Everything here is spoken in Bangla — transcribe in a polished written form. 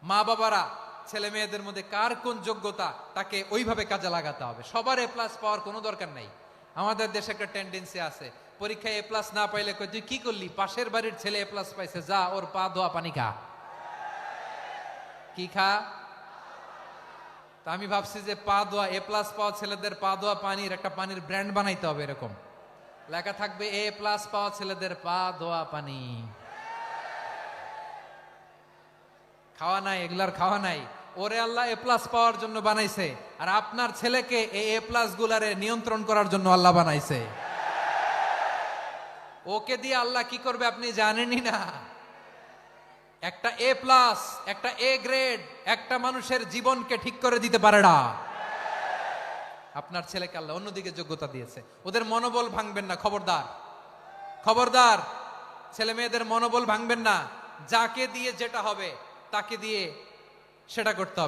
মা বাবারা ছেলে মেয়েদের মধ্যে কার কোন যোগ্যতা তাকে ওইভাবে কাজে লাগাতে হবে। সবার এ প্লাস পাওয়ার কোনো দরকার নাই। আমাদের দেশে একটা টেন্ডেন্সি আছে, পরীক্ষায় এ প্লাস না পাইলে কই তুই কি করলি, পাশের বাড়ির ছেলে এ প্লাস পাইছে, যা ওর পা ধোয়া পানি খা। কি খা? তা আমি ভাবছি যে পা ধোয়া এ প্লাস পাওয়া ছেলেদের পা ধোয়া পানির একটা পানির ব্র্যান্ড বানাইতে হবে, এরকম লেখা থাকবে এ প্লাস পাওয়া ছেলেদের পা ধোয়া পানি। খাওয়া নাই, এগুলার খাওয়া নাই। ওরে আল্লাহ এ প্লাস পাওয়ার জন্য বানাইছে, আর আপনার ছেলেকে এই এ প্লাস গুলারে নিয়ন্ত্রণ করার জন্য আল্লাহ বানাইছে। ওকে দিয়ে আল্লাহ কি করবে আপনি জানেনই না। একটা এ প্লাস, একটা এ গ্রেড একটা মানুষের জীবনকে ঠিক করে দিতে পারে না। আপনার ছেলেকে আল্লাহ অন্যদিকে যোগ্যতা দিয়েছে। ওদের মনোবল ভাঙবেন না, খবরদার খবরদার। ছেলে মেয়েদের মনোবল ভাঙবেন না। যাকে দিয়ে যেটা হবে তাকে দিয়ে সেটা করতে হবে।